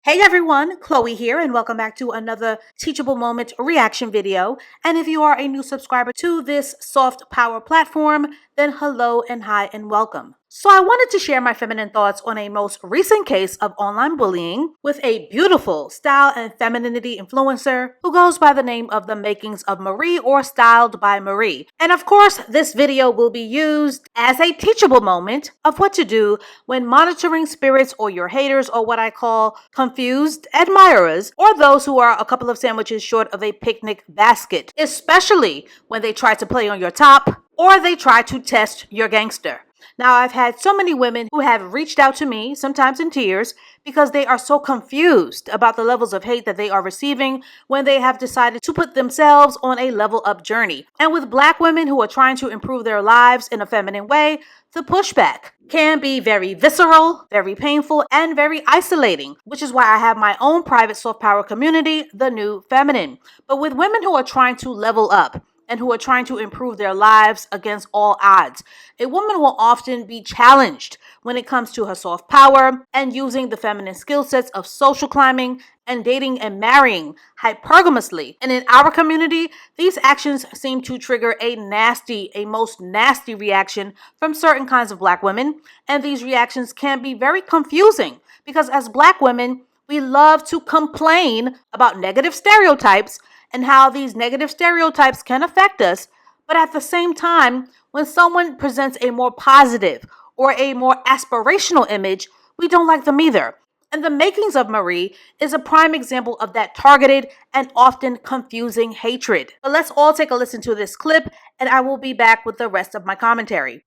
Hey everyone, Chloe here, and welcome back to another Teachable Moment reaction video. And if you are a new subscriber to this soft power platform, then hello and hi and welcome. So I wanted to share my feminine thoughts on a most recent case of online bullying with a beautiful style and femininity influencer who goes by the name of The Makings of Marie or Styled by Marie. And of course, this video will be used as a teachable moment of what to do when monitoring spirits or your haters, or what I call confused admirers, or those who are a couple of sandwiches short of a picnic basket, especially when they try to play on your top or they try to test your gangster. Now, I've had so many women who have reached out to me, sometimes in tears, because they are so confused about the levels of hate that they are receiving when they have decided to put themselves on a level up journey. And with Black women who are trying to improve their lives in a feminine way, the pushback can be very visceral, very painful, and very isolating, which is why I have my own private soft power community, The New Feminine. But with women who are trying to level up, and who are trying to improve their lives against all odds. A woman will often be challenged when it comes to her soft power and using the feminine skill sets of social climbing and dating and marrying hypergamously. And in our community, these actions seem to trigger a most nasty reaction from certain kinds of Black women. And these reactions can be very confusing because as Black women, we love to complain about negative stereotypes and how these negative stereotypes can affect us. But at the same time, when someone presents a more positive or a more aspirational image, we don't like them either. And The Makings of Marie is a prime example of that targeted and often confusing hatred. But let's all take a listen to this clip, and I will be back with the rest of my commentary.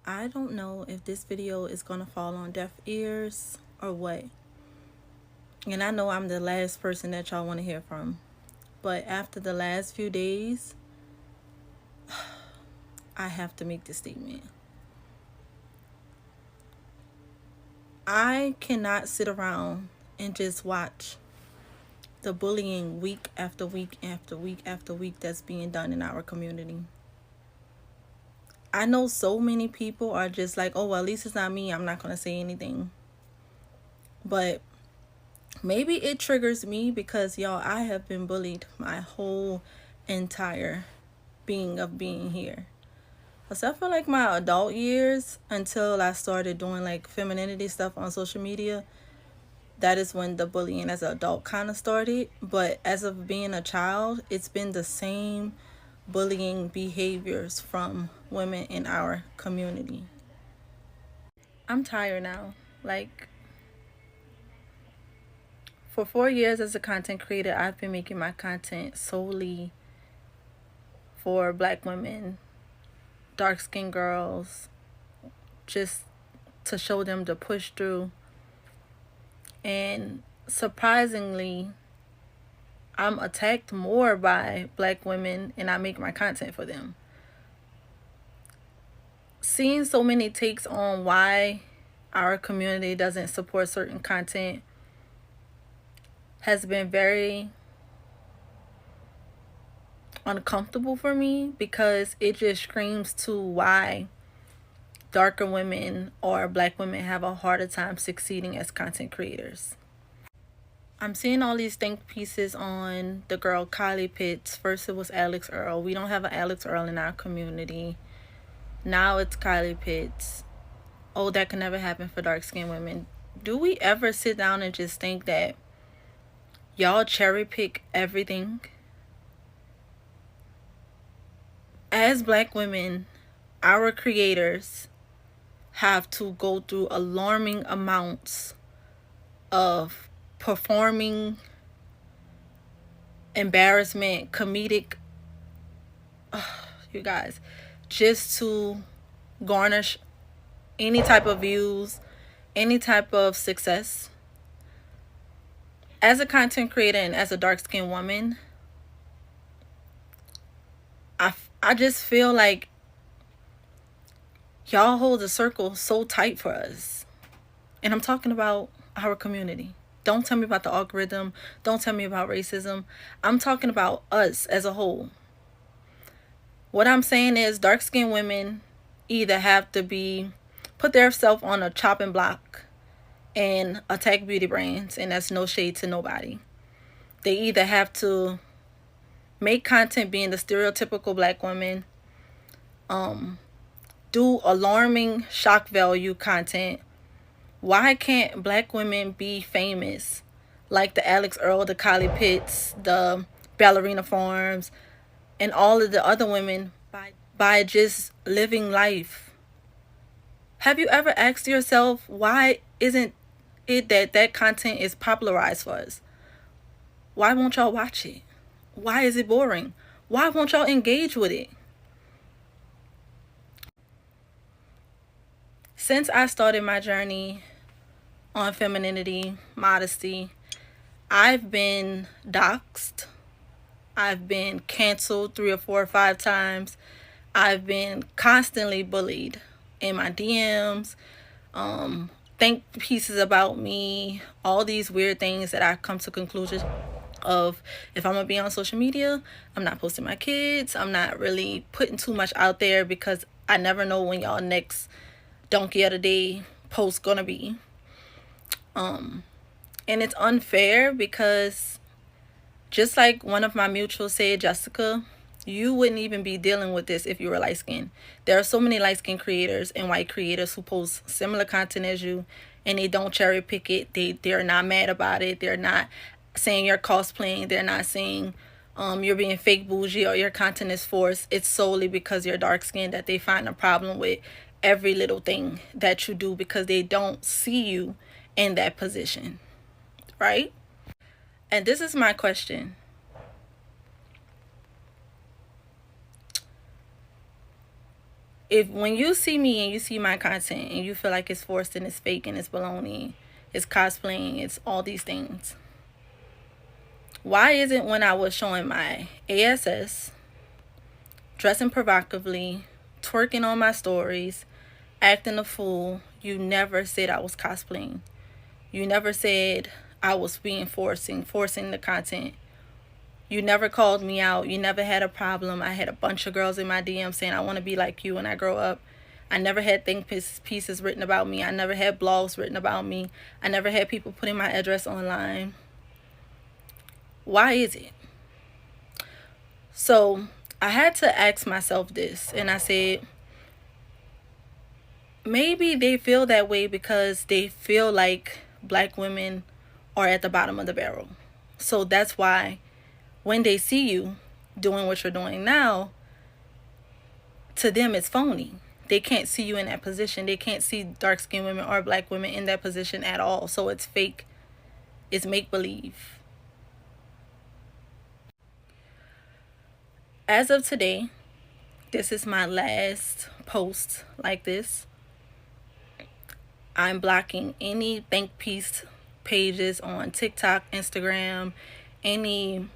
I don't know if this video is going to fall on deaf ears or what. And I know I'm the last person that y'all want to hear from. But after the last few days, I have to make this statement. I cannot sit around and just watch the bullying week after week after week after week that's being done in our community. I know so many people are just like, oh, well, at least it's not me. I'm not going to say anything. But maybe it triggers me because, y'all, I have been bullied my whole entire being here. Except for like my adult years until I started doing like femininity stuff on social media. That is when the bullying as an adult kind of started. But as of being a child, it's been the same bullying behaviors from women in our community. I'm tired now. Like, for 4 years as a content creator, I've been making my content solely for Black women, dark-skinned girls, just to show them to push through. And surprisingly, I'm attacked more by Black women, and I make my content for them. Seeing so many takes on why our community doesn't support certain content has been very uncomfortable for me, because it just screams to why darker women or Black women have a harder time succeeding as content creators. I'm seeing all these think pieces on the girl Kylie Pitts. First it was Alex Earl. We don't have an Alex Earl in our community. Now it's Kylie Pitts. Oh, that can never happen for dark-skinned women. Do we ever sit down and just think that y'all cherry pick everything? As Black women, our creators have to go through alarming amounts of performing, embarrassment, comedic, you guys, just to garnish any type of views, any type of success. As a content creator and as a dark-skinned woman, I just feel like y'all hold the circle so tight for us. And I'm talking about our community. Don't tell me about the algorithm. Don't tell me about racism. I'm talking about us as a whole. What I'm saying is dark-skinned women either have to put themselves on a chopping block and attack beauty brands, and that's no shade to nobody. They either have to make content being the stereotypical black woman, do alarming shock value content. Why can't black women be famous like the Alex Earl, the Kylie Pitts, the Ballerina Farms, and all of the other women by just living life? Have you ever asked yourself, why isn't it that content is popularized for us? Why won't y'all watch it? Why is it boring? Why won't y'all engage with it? Since I started my journey on femininity, modesty, I've been doxxed. I've been canceled 3 or 4 or 5 times. I've been constantly bullied in my DMs, think pieces about me, all these weird things that I come to conclusions of. If I'm gonna be on social media, I'm not posting my kids. I'm not really putting too much out there because I never know when y'all next donkey of the day post gonna be. And it's unfair because just like one of my mutuals said, Jessica, you wouldn't even be dealing with this if you were light skinned. There are so many light skinned creators and white creators who post similar content as you, and they don't cherry pick it. They're not mad about it. They're not saying you're cosplaying. They're not saying you're being fake bougie or your content is forced. It's solely because you're dark skinned that they find a problem with every little thing that you do because they don't see you in that position, right? And this is my question. If when you see me and you see my content and you feel like it's forced and it's fake and it's baloney, it's cosplaying, it's all these things, why isn't when I was showing my ASS, dressing provocatively, twerking on my stories, acting a fool, you never said I was cosplaying? You never said I was being forcing the content. You never called me out. You never had a problem. I had a bunch of girls in my DM saying I want to be like you when I grow up. I never had think pieces written about me. I never had blogs written about me. I never had people putting my address online. Why is it? So I had to ask myself this, and I said, maybe they feel that way because they feel like black women are at the bottom of the barrel. So that's why when they see you doing what you're doing now, to them it's phony. They can't see you in that position. They can't see dark-skinned women or black women in that position at all. So it's fake. It's make-believe. As of today, this is my last post like this. I'm blocking any think piece pages on TikTok, Instagram, any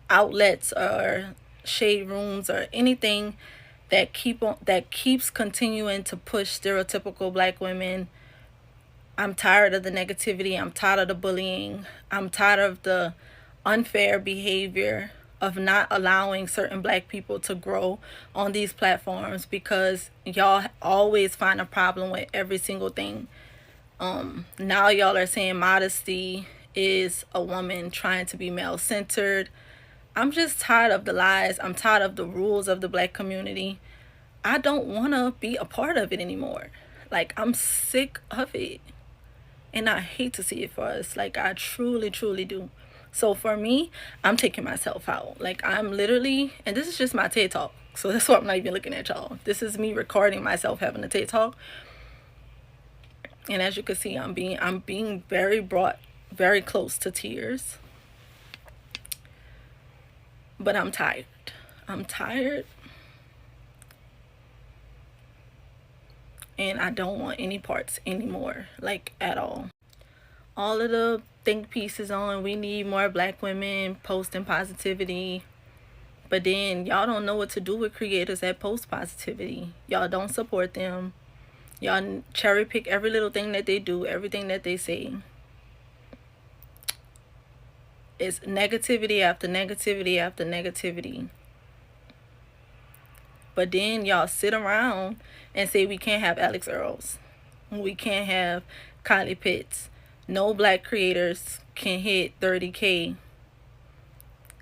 outlets or shade rooms or anything that keeps continuing to push stereotypical black women. I'm tired of the negativity. I'm tired of the bullying. I'm tired of the unfair behavior of not allowing certain black people to grow on these platforms because y'all always find a problem with every single thing. Now y'all are saying modesty is a woman trying to be male-centered. I'm just tired of the lies. I'm tired of the rules of the black community. I don't want to be a part of it anymore. Like, I'm sick of it. And I hate to see it for us. Like, I truly, truly do. So for me, I'm taking myself out. Like, I'm literally, and this is just my TED Talk. So that's why I'm not even looking at y'all. This is me recording myself having a TED Talk. And as you can see, I'm being brought very close to tears. But I'm tired. I'm tired. And I don't want any parts anymore, like at all. All of the think pieces on we need more black women posting positivity, but then y'all don't know what to do with creators that post positivity. Y'all don't support them. Y'all cherry pick every little thing that they do, everything that they say. It's negativity after negativity after negativity. But then y'all sit around and say we can't have Alex Earls. We can't have Kylie Pitts. No black creators can hit 30K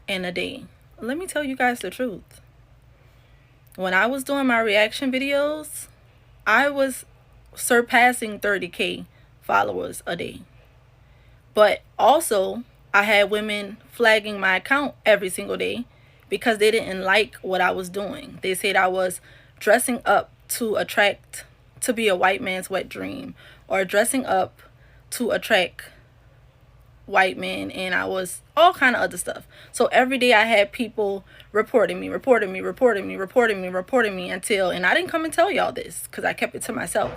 in a day. Let me tell you guys the truth. When I was doing my reaction videos, I was surpassing 30K followers a day. But also, I had women flagging my account every single day because they didn't like what I was doing. They said I was dressing up to be a white man's wet dream, or dressing up to attract white men, and I was all kind of other stuff. So every day I had people reporting me until, and I didn't come and tell y'all this because I kept it to myself,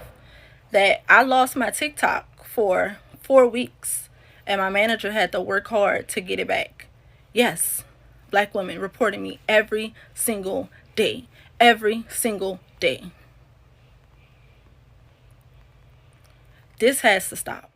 that I lost my TikTok for 4 weeks and my manager had to work hard to get it back. Yes, black women reporting me every single day. Every single day. This has to stop.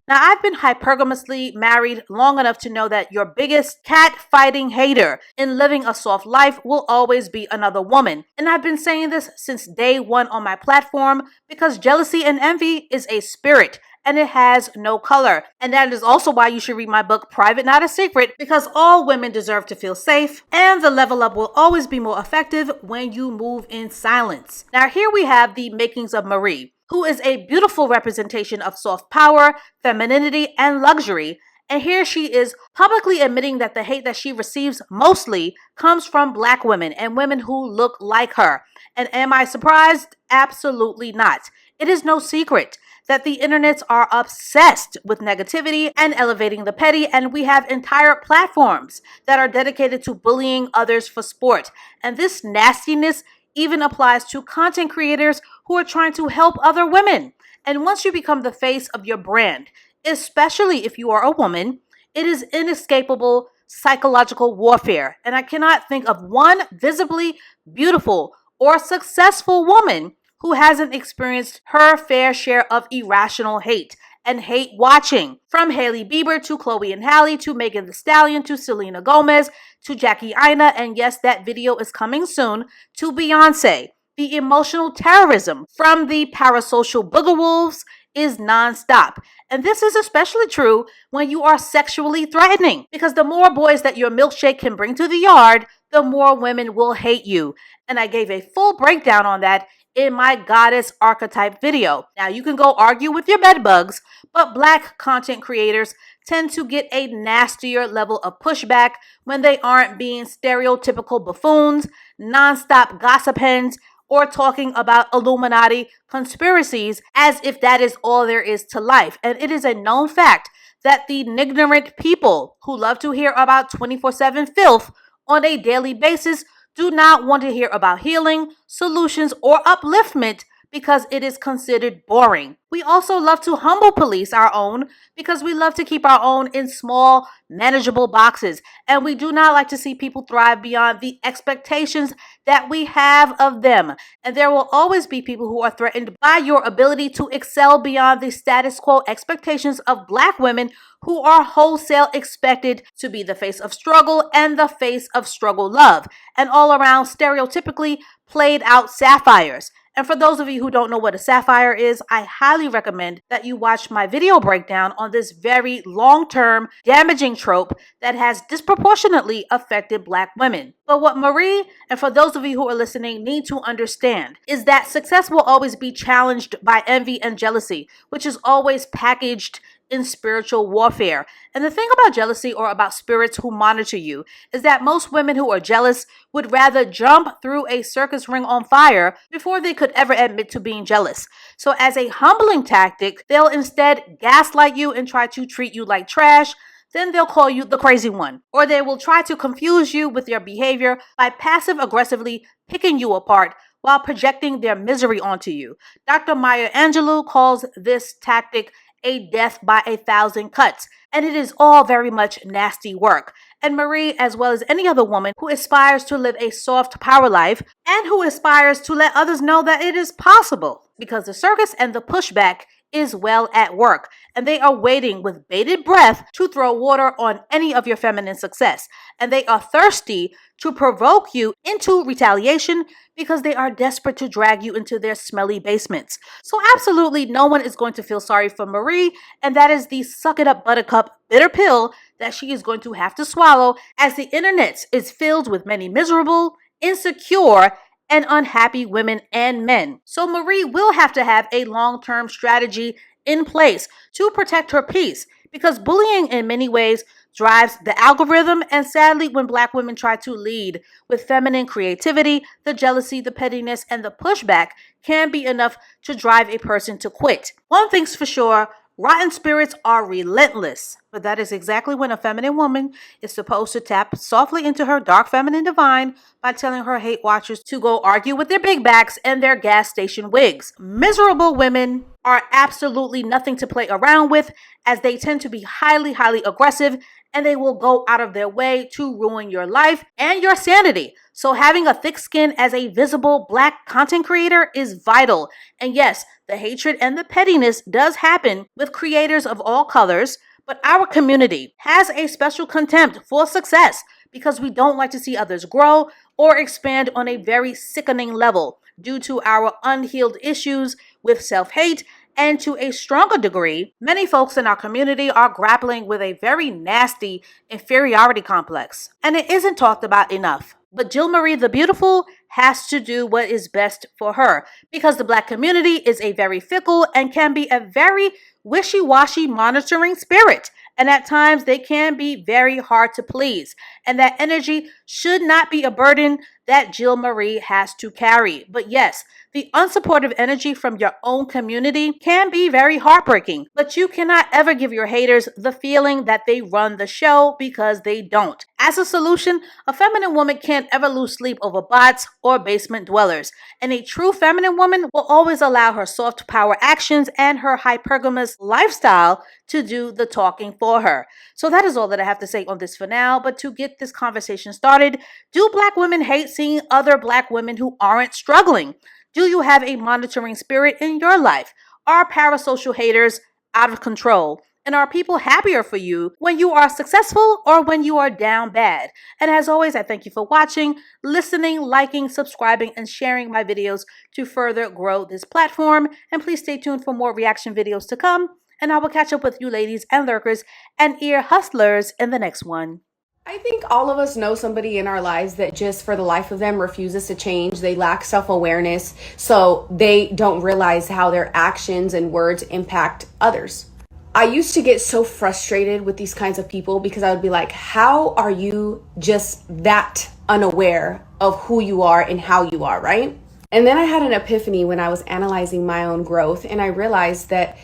Now, I've been hypergamously married long enough to know that your biggest cat-fighting hater in living a soft life will always be another woman. And I've been saying this since day one on my platform because jealousy and envy is a spirit and it has no color. And that is also why you should read my book, Private Not a Secret, because all women deserve to feel safe and the level up will always be more effective when you move in silence. Now, here we have the makings of Marie, who is a beautiful representation of soft power, femininity, and luxury. And here she is publicly admitting that the hate that she receives mostly comes from black women and women who look like her. And am I surprised? Absolutely not. It is no secret that the internets are obsessed with negativity and elevating the petty, and we have entire platforms that are dedicated to bullying others for sport. And this nastiness even applies to content creators who are trying to help other women. And once you become the face of your brand, especially if you are a woman, it is inescapable psychological warfare. And I cannot think of one visibly beautiful or successful woman who hasn't experienced her fair share of irrational hate and hate watching. From Hailey Bieber to Chloe and Halle to Megan Thee Stallion to Selena Gomez to Jackie Aina, and yes, that video is coming soon, to Beyonce. The emotional terrorism from the parasocial booger wolves is nonstop. And this is especially true when you are sexually threatening, because the more boys that your milkshake can bring to the yard, the more women will hate you. And I gave a full breakdown on that in my goddess archetype video. Now you can go argue with your bedbugs, but black content creators tend to get a nastier level of pushback when they aren't being stereotypical buffoons, nonstop gossip hens, or talking about Illuminati conspiracies as if that is all there is to life. And it is a known fact that the ignorant people who love to hear about 24/7 filth on a daily basis do not want to hear about healing, solutions, or upliftment because it is considered boring. We also love to humble police our own because we love to keep our own in small, manageable boxes. And we do not like to see people thrive beyond the expectations that we have of them. And there will always be people who are threatened by your ability to excel beyond the status quo expectations of black women who are wholesale expected to be the face of struggle and the face of struggle love, and all around stereotypically played out sapphires. And for those of you who don't know what a sapphire is, I highly recommend that you watch my video breakdown on this very long-term damaging trope that has disproportionately affected black women. But what Marie, and for those of you who are listening, need to understand is that success will always be challenged by envy and jealousy, which is always packaged in spiritual warfare. And the thing about jealousy, or about spirits who monitor you, is that most women who are jealous would rather jump through a circus ring on fire before they could ever admit to being jealous. So as a humbling tactic, they'll instead gaslight you and try to treat you like trash. Then they'll call you the crazy one, or they will try to confuse you with their behavior by passive aggressively picking you apart while projecting their misery onto you. Dr. Maya Angelou calls this tactic a death by 1,000 cuts. And it is all very much nasty work. And Marie, as well as any other woman who aspires to live a soft power life and who aspires to let others know that it is possible, because the circus and the pushback is well at work, and they are waiting with bated breath to throw water on any of your feminine success. And they are thirsty to provoke you into retaliation because they are desperate to drag you into their smelly basements. So absolutely no one is going to feel sorry for Marie, and that is the suck it up buttercup bitter pill that she is going to have to swallow, as the internet is filled with many miserable, insecure, and unhappy women and men. So Marie will have to have a long-term strategy in place to protect her peace, because bullying in many ways drives the algorithm, and sadly when Black women try to lead with feminine creativity, the jealousy, the pettiness, and the pushback can be enough to drive a person to quit. One thing's for sure, rotten spirits are relentless, but that is exactly when a feminine woman is supposed to tap softly into her dark feminine divine by telling her hate watchers to go argue with their big backs and their gas station wigs. Miserable women are absolutely nothing to play around with, as they tend to be highly, highly aggressive, and they will go out of their way to ruin your life and your sanity. So having a thick skin as a visible Black content creator is vital. And yes, the hatred and the pettiness does happen with creators of all colors, but our community has a special contempt for success because we don't like to see others grow or expand on a very sickening level due to our unhealed issues with self-hate. And to a stronger degree, many folks in our community are grappling with a very nasty inferiority complex, and it isn't talked about enough. But Jill Marie the Beautiful has to do what is best for her, because the Black community is a very fickle and can be a very wishy-washy monitoring spirit. And at times they can be very hard to please. And that energy should not be a burden that Jill Marie has to carry. But yes, the unsupportive energy from your own community can be very heartbreaking, but you cannot ever give your haters the feeling that they run the show, because they don't. As a solution, a feminine woman can't ever lose sleep over bots or basement dwellers, and a true feminine woman will always allow her soft power actions and her hypergamous lifestyle to do the talking for her. So that is all that I have to say on this for now, but to get this conversation started, do Black women hate seeing other Black women who aren't struggling? Do you have a monitoring spirit in your life? Are parasocial haters out of control? And are people happier for you when you are successful or when you are down bad? And as always, I thank you for watching, listening, liking, subscribing, and sharing my videos to further grow this platform. And please stay tuned for more reaction videos to come. And I will catch up with you ladies and lurkers and ear hustlers in the next one. I think all of us know somebody in our lives that just for the life of them refuses to change. They lack self-awareness, so they don't realize how their actions and words impact others. I used to get so frustrated with these kinds of people because I would be like, how are you just that unaware of who you are and how you are, right? And then I had an epiphany when I was analyzing my own growth, and I realized that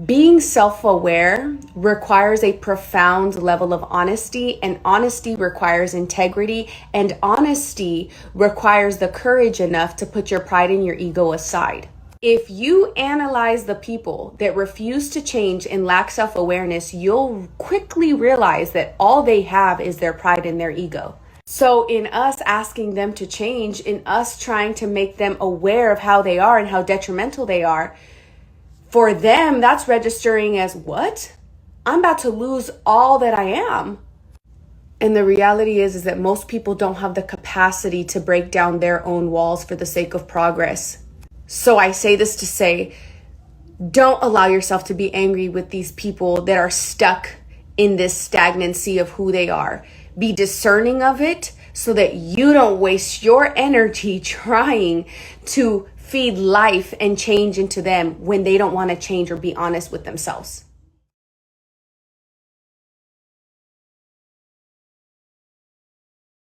being self-aware requires a profound level of honesty, and honesty requires integrity, and honesty requires the courage enough to put your pride and your ego aside. If you analyze the people that refuse to change and lack self-awareness, you'll quickly realize that all they have is their pride and their ego. So in us asking them to change, in us trying to make them aware of how they are and how detrimental they are, for them, that's registering as, what? I'm about to lose all that I am. And the reality is that most people don't have the capacity to break down their own walls for the sake of progress. So I say this to say, don't allow yourself to be angry with these people that are stuck in this stagnancy of who they are. Be discerning of it so that you don't waste your energy trying to feed life and change into them when they don't want to change or be honest with themselves.